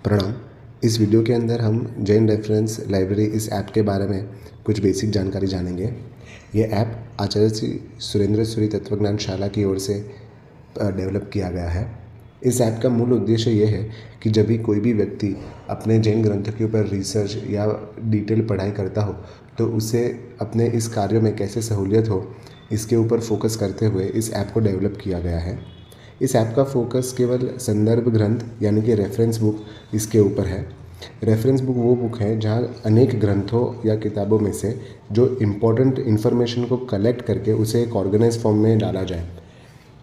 प्रणाम। इस वीडियो के अंदर हम जैन रेफरेंस लाइब्रेरी इस ऐप के बारे में कुछ बेसिक जानकारी जानेंगे। ये ऐप आचार्य श्री सुरेंद्र सूरी तत्वज्ञान शाला की ओर से डेवलप किया गया है। इस ऐप का मूल उद्देश्य ये है कि जब भी कोई भी व्यक्ति अपने जैन ग्रंथों के ऊपर रिसर्च या डिटेल पढ़ाई करता हो तो उसे अपने इस कार्य में कैसे सहूलियत हो, इसके ऊपर फोकस करते हुए इस ऐप को डेवलप किया गया है। इस ऐप का फोकस केवल संदर्भ ग्रंथ यानी कि रेफरेंस बुक इसके ऊपर है। रेफरेंस बुक वो बुक है जहाँ अनेक ग्रंथों या किताबों में से जो इम्पोर्टेंट इन्फॉर्मेशन को कलेक्ट करके उसे एक ऑर्गेनाइज फॉर्म में डाला जाए,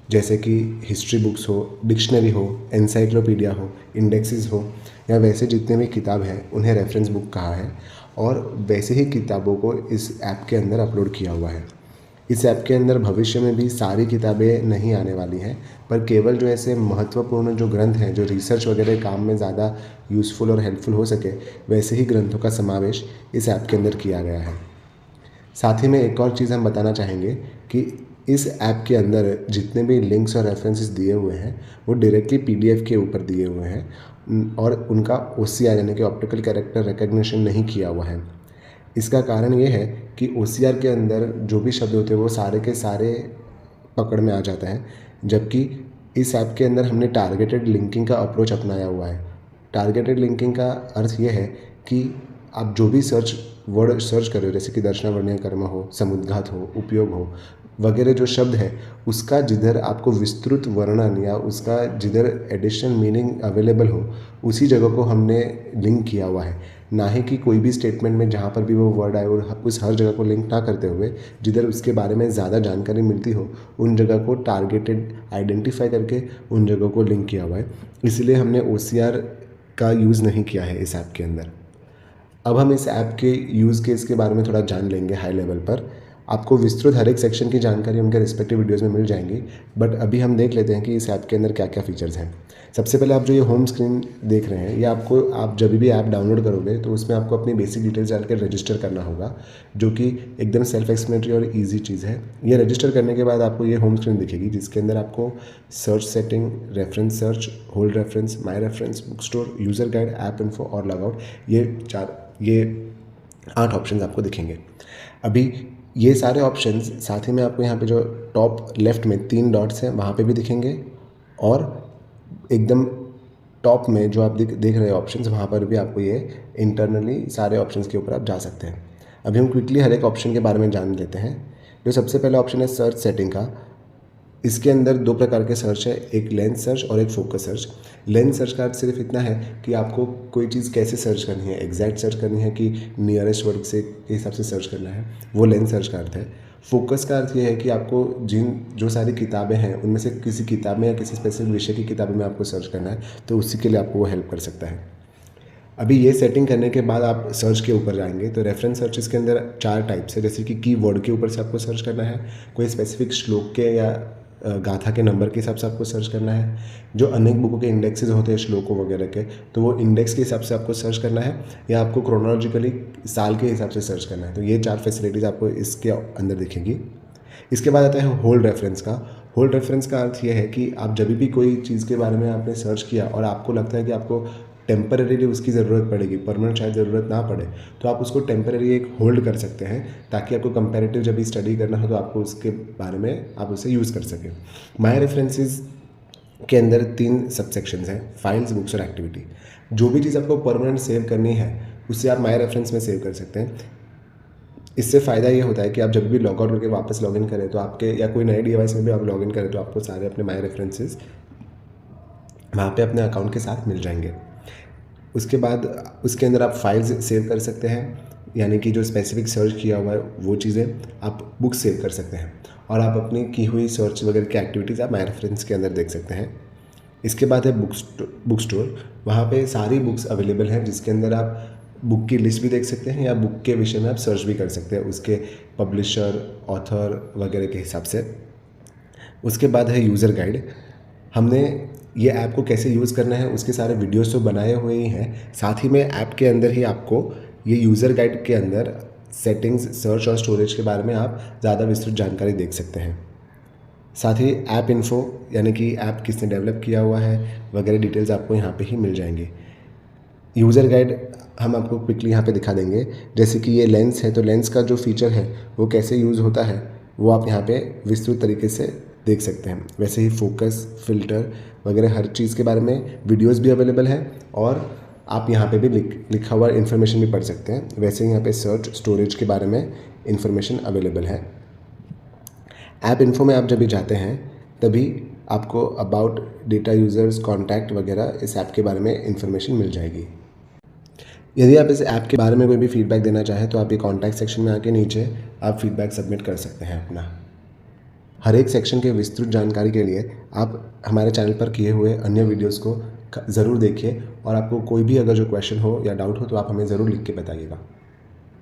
जैसे कि हिस्ट्री बुक्स हो, डिक्शनरी हो, एनसाइक्लोपीडिया हो, इंडेक्सेस हो या वैसे जितने भी किताब हैं उन्हें रेफरेंस बुक कहा है और वैसे ही किताबों को इस ऐप के अंदर अपलोड किया हुआ है। इस ऐप के अंदर भविष्य में भी सारी किताबें नहीं आने वाली हैं, पर केवल जो ऐसे महत्वपूर्ण जो ग्रंथ हैं जो रिसर्च वगैरह काम में ज़्यादा यूज़फुल और हेल्पफुल हो सके, वैसे ही ग्रंथों का समावेश इस ऐप के अंदर किया गया है। साथ ही में एक और चीज़ हम बताना चाहेंगे कि इस ऐप के अंदर जितने भी लिंक्स और रेफरेंसेस दिए हुए हैं वो डायरेक्टली पीडीएफ के ऊपर दिए हुए हैं और उनका ओसीआर यानी कि ऑप्टिकल कैरेक्टर रिकग्निशन नहीं किया हुआ है। इसका कारण ये है कि ओसीआर के अंदर जो भी शब्द होते हैं वो सारे के सारे पकड़ में आ जाते हैं, जबकि इस ऐप के अंदर हमने टारगेटेड लिंकिंग का अप्रोच अपनाया हुआ है। टारगेटेड लिंकिंग का अर्थ ये है कि आप जो भी वर्ड सर्च कर रहे हो, जैसे कि दर्शनावर्णीय कर्म हो, समुद्घात हो, उपयोग हो वगैरह जो शब्द है, उसका जिधर आपको विस्तृत वर्णन या उसका जिधर एडिशनल मीनिंग अवेलेबल हो उसी जगह को हमने लिंक किया हुआ है, ना ही कि कोई भी स्टेटमेंट में जहाँ पर भी वो वर्ड आए और उस हर जगह को लिंक ना करते हुए जिधर उसके बारे में ज़्यादा जानकारी मिलती हो उन जगह को टारगेटेड आइडेंटिफाई करके उन जगहों को लिंक किया हुआ है। इसलिए हमने ओसीआर का यूज़ नहीं किया है इस ऐप के अंदर। अब हम इस ऐप के यूज़ केस के बारे में थोड़ा जान लेंगे हाई लेवल पर। आपको विस्तृत हर एक सेक्शन की जानकारी उनके रिस्पेक्टिव वीडियोज़ में मिल जाएंगी, बट अभी हम देख लेते हैं कि इस ऐप के अंदर क्या क्या फीचर्स हैं। सबसे पहले आप जो ये होम स्क्रीन देख रहे हैं, ये आपको आप जब भी ऐप डाउनलोड करोगे तो उसमें आपको अपनी बेसिक डिटेल्स डाल के रजिस्टर करना होगा, जो कि एकदम सेल्फ एक्सप्लेनेटरी और ईजी चीज़ है। ये रजिस्टर करने के बाद आपको ये होम स्क्रीन दिखेगी जिसके अंदर आपको search setting, reference search, hold reference, my reference, book store, user guide, app info और लॉगआउट, ये 8 ऑप्शंस आपको दिखेंगे। अभी ये सारे ऑप्शंस साथ ही में आपको यहाँ पे जो टॉप लेफ्ट में 3 डॉट्स हैं वहाँ पे भी दिखेंगे और एकदम टॉप में जो आप देख रहे हैं ऑप्शंस, वहाँ पर भी आपको ये इंटरनली सारे ऑप्शंस के ऊपर आप जा सकते हैं। अभी हम क्विकली हर एक ऑप्शन के बारे में जान लेते हैं। जो सबसे पहला ऑप्शन है सर्च सेटिंग का, इसके अंदर 2 प्रकार के सर्च है, एक लेंस सर्च और एक फोकस सर्च। लेंस सर्च का अर्थ सिर्फ इतना है कि आपको कोई चीज़ कैसे सर्च करनी है, एग्जैक्ट सर्च करनी है कि नियरेस्ट वर्ड से के हिसाब से सर्च करना है, वो लेंस सर्च का अर्थ है। फोकस का अर्थ ये है कि आपको जो सारी किताबें हैं उनमें से किसी किताब में या किसी स्पेसिफिक विषय की किताबों में आपको सर्च करना है तो उसी के लिए आपको वो हेल्प कर सकता है। अभी ये सेटिंग करने के बाद आप सर्च के ऊपर जाएंगे तो रेफरेंस सर्च इसके अंदर 4 टाइप्स है, जैसे कि कीवर्ड के ऊपर से आपको सर्च करना है, कोई स्पेसिफिक श्लोक के या गाथा के नंबर के हिसाब से आपको सर्च करना है, जो अनेक बुकों के इंडेक्सेस होते हैं श्लोकों वगैरह के तो वो इंडेक्स के हिसाब से आपको सर्च करना है, या आपको क्रोनोलॉजिकली साल के हिसाब से सर्च करना है। तो ये 4 फैसिलिटीज़ आपको इसके अंदर दिखेंगी। इसके बाद आता है होल्ड रेफरेंस का। होल्ड रेफरेंस का अर्थ यह है कि आप जब भी कोई चीज़ के बारे में आपने सर्च किया और आपको लगता है कि आपको टेम्परेरी उसकी ज़रूरत पड़ेगी, परमानेंट शायद ज़रूरत ना पड़े, तो आप उसको टेम्परेरी एक होल्ड कर सकते हैं ताकि आपको कंपैरेटिव जब भी स्टडी करना हो तो आपको उसके बारे में आप उसे यूज़ कर सकें। माई रेफरेंसेस के अंदर 3 सब सेक्शंस हैं, फाइल्स, बुक्स और एक्टिविटी। जो भी चीज़ आपको परमानेंट सेव करनी है उसे आप माई रेफरेंस में सेव कर सकते हैं। इससे फ़ायदा ये होता है कि आप जब भी लॉग आउट करके वापस लॉगिन करें तो आपके या कोई नए डिवाइस में भी आप लॉगिन करें तो आपको सारे अपने माई रेफरेंसेस वहाँ पे अपने अकाउंट के साथ मिल जाएंगे। उसके बाद उसके अंदर आप फाइल्स सेव कर सकते हैं, यानी कि जो स्पेसिफिक सर्च किया हुआ है वो चीज़ें आप बुक सेव कर सकते हैं और आप अपनी की हुई सर्च वगैरह की एक्टिविटीज़ आप माई रेफरेंस के अंदर देख सकते हैं। इसके बाद है बुक स्टोर। वहाँ पे सारी बुक्स अवेलेबल हैं जिसके अंदर आप बुक की लिस्ट भी देख सकते हैं या बुक के विषय में आप सर्च भी कर सकते हैं उसके पब्लिशर, ऑथर वगैरह के हिसाब से। उसके बाद है यूज़र गाइड। हमने ये ऐप को कैसे यूज़ करना है उसके सारे वीडियोस तो बनाए हुए ही हैं, साथ ही में ऐप के अंदर ही आपको ये यूज़र गाइड के अंदर सेटिंग्स, सर्च और स्टोरेज के बारे में आप ज़्यादा विस्तृत जानकारी देख सकते हैं। साथ ही ऐप इन्फो यानी कि ऐप किसने डेवलप किया हुआ है वगैरह डिटेल्स आपको यहाँ पे ही मिल जाएंगी। यूज़र गाइड हम आपको क्विकली यहाँ पे दिखा देंगे। जैसे कि ये लेंस है, तो लेंस का जो फीचर है वो कैसे यूज़ होता है वो आप यहाँ पे विस्तृत तरीके से देख सकते हैं। वैसे ही फोकस, फ़िल्टर वगैरह हर चीज़ के बारे में वीडियोस भी अवेलेबल है और आप यहाँ पे भी लिखा हुआ इन्फॉर्मेशन भी पढ़ सकते हैं। वैसे ही यहाँ पे सर्च, स्टोरेज के बारे में इन्फॉर्मेशन अवेलेबल है। ऐप इन्फो में आप जब भी जाते हैं तभी आपको अबाउट डेटा यूज़र्स, कॉन्टैक्ट वगैरह इस ऐप के बारे में इन्फॉर्मेशन मिल जाएगी। यदि आप इस ऐप के बारे में कोई भी फीडबैक देना चाहें तो आप ये कॉन्टैक्ट सेक्शन में आके नीचे आप फीडबैक सबमिट कर सकते हैं अपना। हर एक सेक्शन के विस्तृत जानकारी के लिए आप हमारे चैनल पर किए हुए अन्य वीडियोस को ज़रूर देखिए और आपको कोई भी अगर जो क्वेश्चन हो या डाउट हो तो आप हमें ज़रूर लिख के बताइएगा।